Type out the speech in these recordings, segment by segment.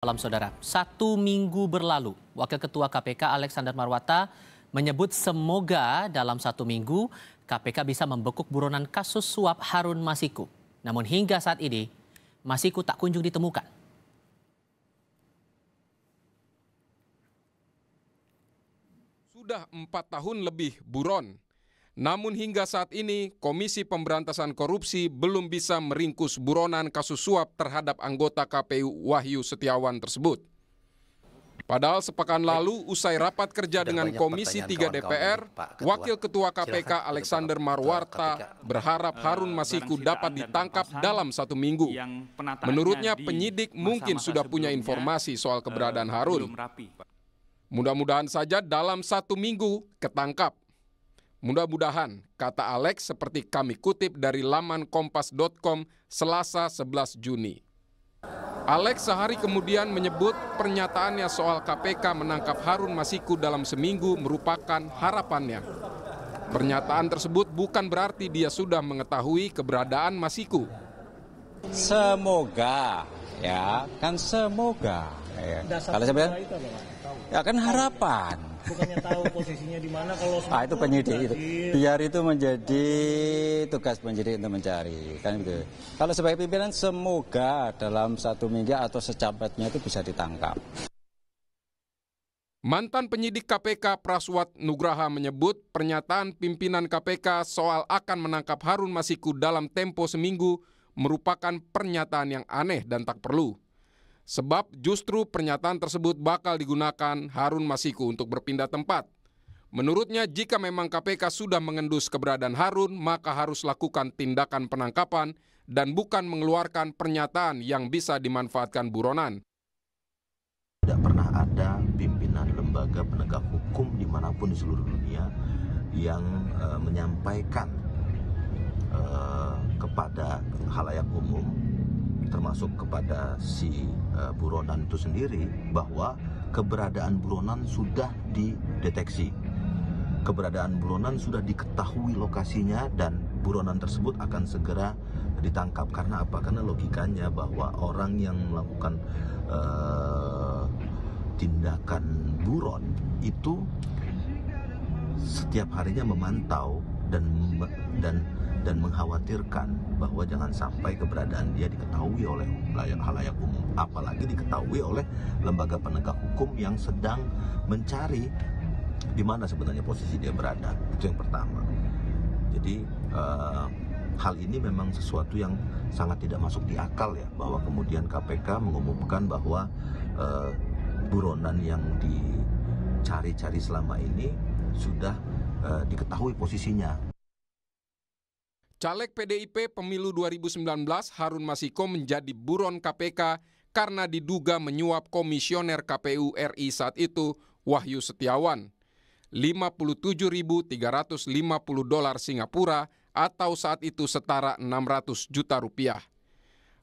Malam saudara, 1 minggu berlalu, Wakil Ketua KPK Alexander Marwata menyebut semoga dalam 1 minggu KPK bisa membekuk buronan kasus suap Harun Masiku. Namun hingga saat ini, Masiku tak kunjung ditemukan. Sudah 4 tahun lebih buron. Namun hingga saat ini, Komisi Pemberantasan Korupsi belum bisa meringkus buronan kasus suap terhadap anggota KPU Wahyu Setiawan tersebut. Padahal sepekan lalu, usai rapat kerja dengan Komisi 3 DPR, Wakil Ketua KPK Alexander Marwata berharap Harun Masiku dapat ditangkap dalam 1 minggu. Menurutnya, penyidik mungkin sudah punya informasi soal keberadaan Harun. Mudah-mudahan saja dalam 1 minggu ketangkap. Mudah-mudahan, kata Alex seperti kami kutip dari laman kompas.com Selasa 11 Juni. Alex sehari kemudian menyebut pernyataannya soal KPK menangkap Harun Masiku dalam seminggu merupakan harapannya. Pernyataan tersebut bukan berarti dia sudah mengetahui keberadaan Masiku. Semoga, ya kan semoga. Ya. Kalau saya bilang, ya kan harapan. Bukannya tahu posisinya di mana kalau itu penyidik itu. Biar itu menjadi tugas penyidik untuk mencari, kan gitu. Kalau sebagai pimpinan semoga dalam 1 minggu atau secepatnya itu bisa ditangkap. Mantan penyidik KPK Praswat Nugraha menyebut pernyataan pimpinan KPK soal akan menangkap Harun Masiku dalam tempo seminggu merupakan pernyataan yang aneh dan tak perlu. Sebab justru pernyataan tersebut bakal digunakan Harun Masiku untuk berpindah tempat. Menurutnya jika memang KPK sudah mengendus keberadaan Harun, maka harus lakukan tindakan penangkapan dan bukan mengeluarkan pernyataan yang bisa dimanfaatkan buronan. Tidak pernah ada pimpinan lembaga penegak hukum dimanapun di seluruh dunia yang menyampaikan kepada khalayak umum, termasuk kepada si buronan itu sendiri, bahwa keberadaan buronan sudah dideteksi. Keberadaan buronan sudah diketahui lokasinya dan buronan tersebut akan segera ditangkap. Karena apa? Karena logikanya bahwa orang yang melakukan tindakan buron itu setiap harinya memantau dan mengkhawatirkan bahwa jangan sampai keberadaan dia diketahui oleh khalayak umum, apalagi diketahui oleh lembaga penegak hukum yang sedang mencari di mana sebenarnya posisi dia berada. Itu yang pertama. Jadi hal ini memang sesuatu yang sangat tidak masuk di akal ya, bahwa kemudian KPK mengumumkan bahwa buronan yang dicari-cari selama ini sudah diketahui posisinya. Caleg PDIP pemilu 2019 Harun Masiku menjadi buron KPK karena diduga menyuap komisioner KPU RI saat itu Wahyu Setiawan. $57.350 Singapura atau saat itu setara 600 juta rupiah.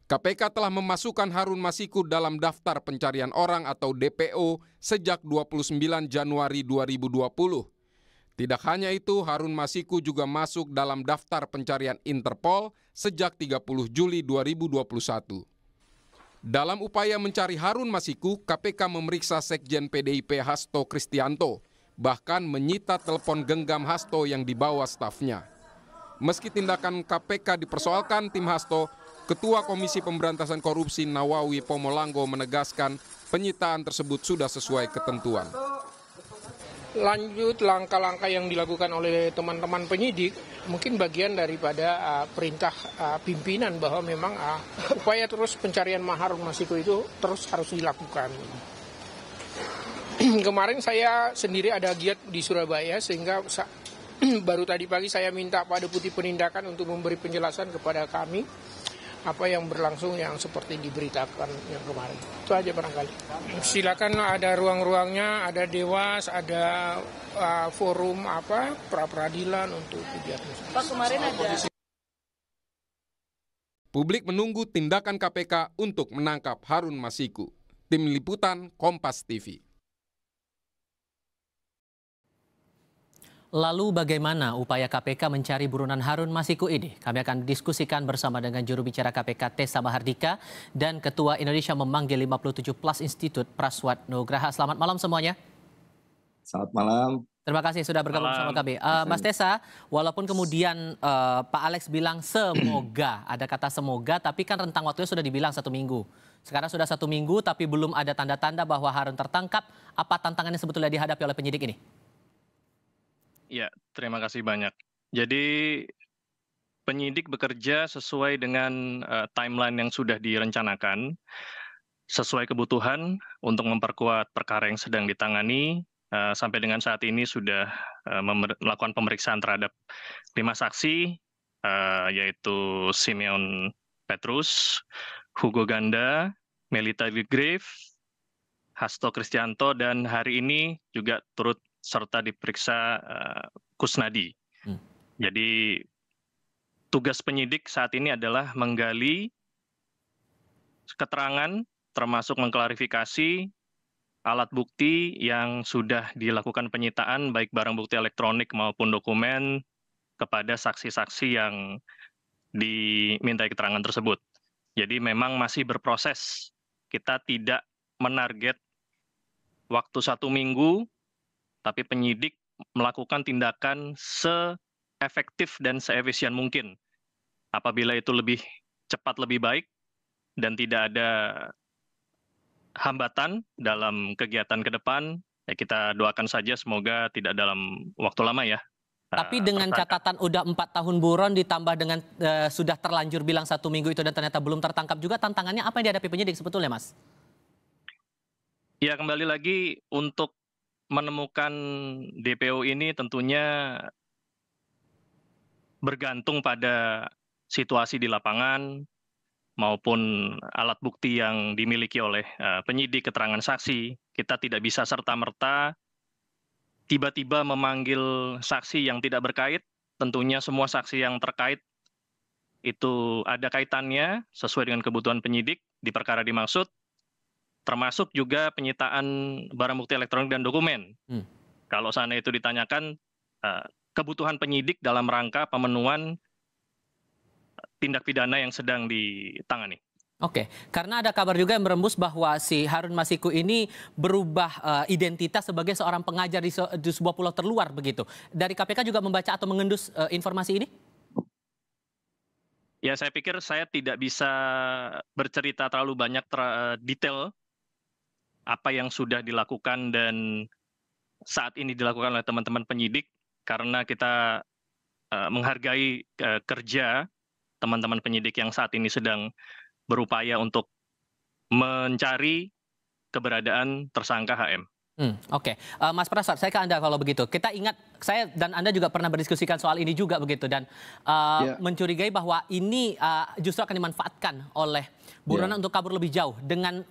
KPK telah memasukkan Harun Masiku dalam daftar pencarian orang atau DPO sejak 29 Januari 2020. Tidak hanya itu, Harun Masiku juga masuk dalam daftar pencarian Interpol sejak 30 Juli 2021. Dalam upaya mencari Harun Masiku, KPK memeriksa Sekjen PDIP Hasto Kristianto, bahkan menyita telepon genggam Hasto yang dibawa stafnya. Meski tindakan KPK dipersoalkan tim Hasto, Ketua Komisi Pemberantasan Korupsi Nawawi Pomolango menegaskan penyitaan tersebut sudah sesuai ketentuan. Lanjut langkah-langkah yang dilakukan oleh teman-teman penyidik mungkin bagian daripada perintah pimpinan bahwa memang upaya terus pencarian Harun Masiku itu terus harus dilakukan. Kemarin saya sendiri ada giat di Surabaya sehingga baru tadi pagi saya minta Pak Deputi Penindakan untuk memberi penjelasan kepada kami apa yang berlangsung yang seperti diberitakan yang kemarin. Itu aja barangkali. Silakan, ada ruang-ruangnya, ada dewas, ada forum pra-peradilan untuk kegiatan. Pak, kemarin ada. Publik menunggu tindakan KPK untuk menangkap Harun Masiku. Tim Liputan Kompas TV. Lalu bagaimana upaya KPK mencari buronan Harun Masiku ini? Kami akan diskusikan bersama dengan juru bicara KPK Tessa Mahardika dan Ketua Indonesia Memanggil 57 Plus Institute Praswat Nugraha. Selamat malam semuanya. Selamat malam. Terima kasih sudah bergabung bersama kami. Mas Tessa, walaupun kemudian Pak Alex bilang semoga, ada kata semoga, tapi kan rentang waktunya sudah dibilang 1 minggu. Sekarang sudah 1 minggu tapi belum ada tanda-tanda bahwa Harun tertangkap. Apa tantangannya sebetulnya dihadapi oleh penyidik ini? Ya, terima kasih banyak. Jadi penyidik bekerja sesuai dengan timeline yang sudah direncanakan, sesuai kebutuhan untuk memperkuat perkara yang sedang ditangani. Sampai dengan saat ini sudah melakukan pemeriksaan terhadap 5 saksi, yaitu Simeon Petrus, Hugo Ganda, Melita Grave, Hasto Kristianto, dan hari ini juga turut serta diperiksa Kusnadi. Jadi tugas penyidik saat ini adalah menggali keterangan, termasuk mengklarifikasi alat bukti yang sudah dilakukan penyitaan, baik barang bukti elektronik maupun dokumen, kepada saksi-saksi yang dimintai keterangan tersebut. Jadi memang masih berproses. Kita tidak menarget waktu 1 minggu, tapi penyidik melakukan tindakan se-efektif dan se-efisien mungkin. Apabila itu lebih cepat lebih baik dan tidak ada hambatan dalam kegiatan ke depan, ya kita doakan saja semoga tidak dalam waktu lama ya. Tapi dengan catatan udah 4 tahun buron ditambah dengan sudah terlanjur bilang 1 minggu itu dan ternyata belum tertangkap juga, tantangannya apa yang dihadapi penyidik sebetulnya, Mas? Ya, kembali lagi untuk menemukan DPO ini tentunya bergantung pada situasi di lapangan maupun alat bukti yang dimiliki oleh penyidik, keterangan saksi. Kita tidak bisa serta-merta tiba-tiba memanggil saksi yang tidak berkait. Tentunya semua saksi yang terkait itu ada kaitannya sesuai dengan kebutuhan penyidik di perkara dimaksud, termasuk juga penyitaan barang bukti elektronik dan dokumen. Kalau sana itu ditanyakan kebutuhan penyidik dalam rangka pemenuhan tindak pidana yang sedang ditangani. Oke, karena ada kabar juga yang berembus bahwa si Harun Masiku ini berubah identitas sebagai seorang pengajar di sebuah pulau terluar begitu. Dari KPK juga membaca atau mengendus informasi ini? Ya, saya pikir saya tidak bisa bercerita terlalu banyak detail apa yang sudah dilakukan dan saat ini dilakukan oleh teman-teman penyidik, karena kita menghargai kerja teman-teman penyidik yang saat ini sedang berupaya untuk mencari keberadaan tersangka HM. Oke. Mas Prasad, saya ke Anda kalau begitu. Kita ingat, saya dan Anda juga pernah berdiskusikan soal ini juga begitu, dan mencurigai bahwa ini justru akan dimanfaatkan oleh buronan untuk kabur lebih jauh. Dengan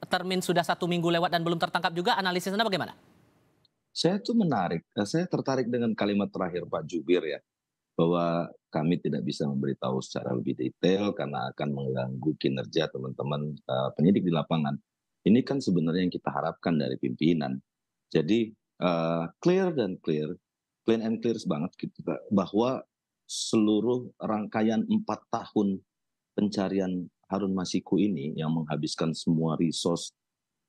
termin sudah 1 minggu lewat dan belum tertangkap juga, analisis Anda bagaimana? Saya tertarik dengan kalimat terakhir Pak Jubir ya, bahwa kami tidak bisa memberitahu secara lebih detail karena akan mengganggu kinerja teman-teman penyidik di lapangan. Ini kan sebenarnya yang kita harapkan dari pimpinan. Jadi clear and clear banget kita, bahwa seluruh rangkaian 4 tahun pencarian Harun Masiku ini yang menghabiskan semua resource,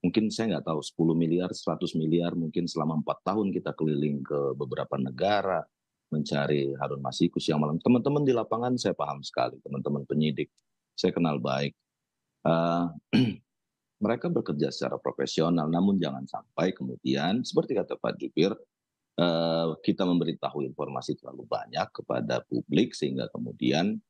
mungkin saya nggak tahu 10 miliar, 100 miliar, mungkin selama 4 tahun kita keliling ke beberapa negara, mencari Harun Masiku siang malam. Teman-teman di lapangan saya paham sekali, teman-teman penyidik saya kenal baik. Mereka bekerja secara profesional, namun jangan sampai kemudian seperti kata Pak Jubir, kita memberitahu informasi terlalu banyak kepada publik sehingga kemudian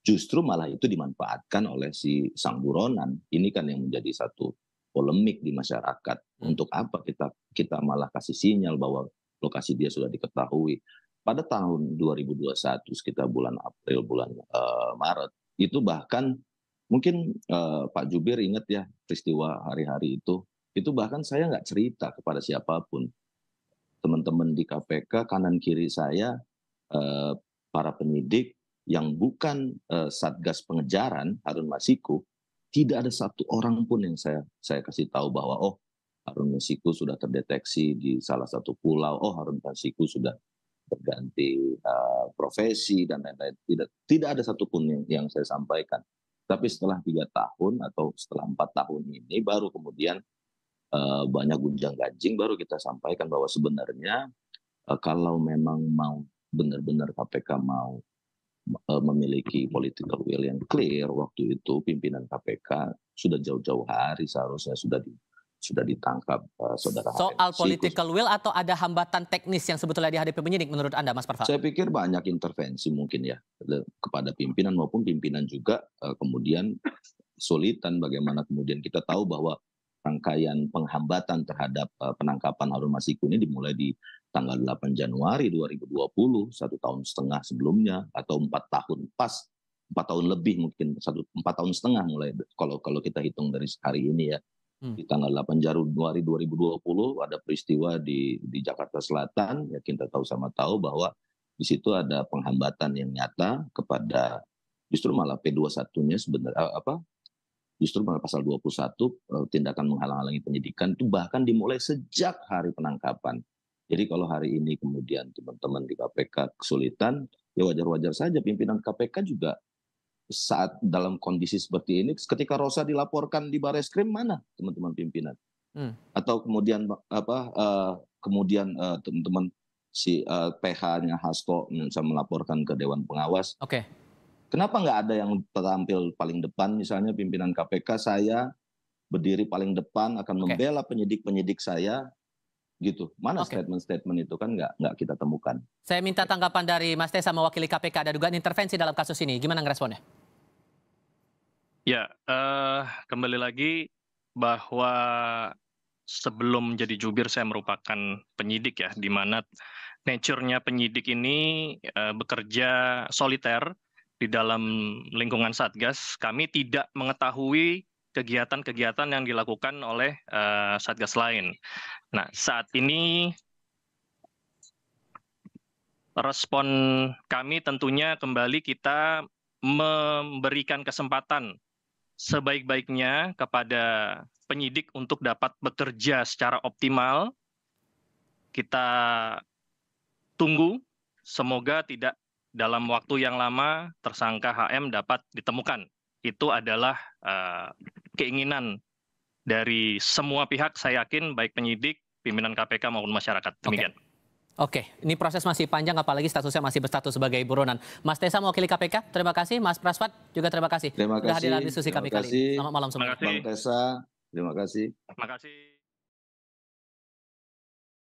justru malah itu dimanfaatkan oleh si sang buronan. Ini kan yang menjadi satu polemik di masyarakat. Untuk apa kita malah kasih sinyal bahwa lokasi dia sudah diketahui. Pada tahun 2021, sekitar bulan April, bulan Maret, itu bahkan mungkin Pak Jubir ingat ya peristiwa hari-hari itu bahkan saya nggak cerita kepada siapapun. Teman-teman di KPK, kanan kiri saya, para penyidik yang bukan Satgas Pengejaran Harun Masiku, tidak ada satu orang pun yang saya kasih tahu bahwa Harun Masiku sudah terdeteksi di salah satu pulau, oh Harun Masiku sudah berganti profesi dan lain-lain. Tidak ada satupun yang saya sampaikan. Tapi setelah 3 tahun atau setelah 4 tahun ini baru kemudian banyak gunjang-ganjing, baru kita sampaikan bahwa sebenarnya kalau memang mau benar-benar KPK mau memiliki political will yang clear, waktu itu pimpinan KPK sudah jauh-jauh hari seharusnya sudah ditangkap saudara Soal political will atau ada hambatan teknis yang sebetulnya dihadapi penyidik menurut Anda, Mas Parva? Saya pikir banyak intervensi mungkin ya kepada pimpinan maupun pimpinan juga kemudian kesulitan bagaimana kemudian kita tahu bahwa rangkaian penghambatan terhadap penangkapan Harun Masiku ini dimulai di tanggal 8 Januari 2020, 1,5 tahun sebelumnya, atau 4 tahun pas, 4 tahun lebih mungkin, 4,5 tahun mulai kalau kita hitung dari hari ini ya. Di tanggal 8 Januari 2020 ada peristiwa di Jakarta Selatan, ya kita sama tahu bahwa di situ ada penghambatan yang nyata kepada justru malah P21-nya sebenarnya justru malah pasal 21 tindakan menghalang-halangi penyidikan itu bahkan dimulai sejak hari penangkapan. Jadi kalau hari ini kemudian teman-teman di KPK kesulitan, ya wajar-wajar saja pimpinan KPK juga saat dalam kondisi seperti ini, ketika Rosa dilaporkan di Bareskrim mana teman-teman pimpinan? Atau kemudian kemudian teman-teman si PH-nya Hasto bisa melaporkan ke Dewan Pengawas. Oke. Kenapa nggak ada yang tampil paling depan, misalnya pimpinan KPK saya berdiri paling depan akan membela penyidik-penyidik saya, gitu. Mana statement-statement itu kan nggak kita temukan. Saya minta tanggapan dari Mas Tessa mewakili KPK, ada dugaan intervensi dalam kasus ini. Gimana ngeresponnya? Ya, kembali lagi bahwa sebelum menjadi jubir saya merupakan penyidik ya, di mana nature-nya penyidik ini bekerja soliter di dalam lingkungan Satgas. Kami tidak mengetahui kegiatan-kegiatan yang dilakukan oleh Satgas lain. Nah, saat ini respon kami tentunya kembali kita memberikan kesempatan sebaik-baiknya kepada penyidik untuk dapat bekerja secara optimal. Kita tunggu, semoga tidak dalam waktu yang lama tersangka HM dapat ditemukan. Itu adalah keinginan dari semua pihak, saya yakin baik penyidik, pimpinan KPK maupun masyarakat. Demikian. Oke, ini proses masih panjang, apalagi statusnya masih berstatus sebagai buronan. Mas Tessa mewakili KPK, terima kasih. Mas Praswat juga terima kasih. Terima kasih. Sudah hadir dalam diskusi kami kali ini. Selamat malam semua. Bang Tessa, terima kasih. Terima kasih.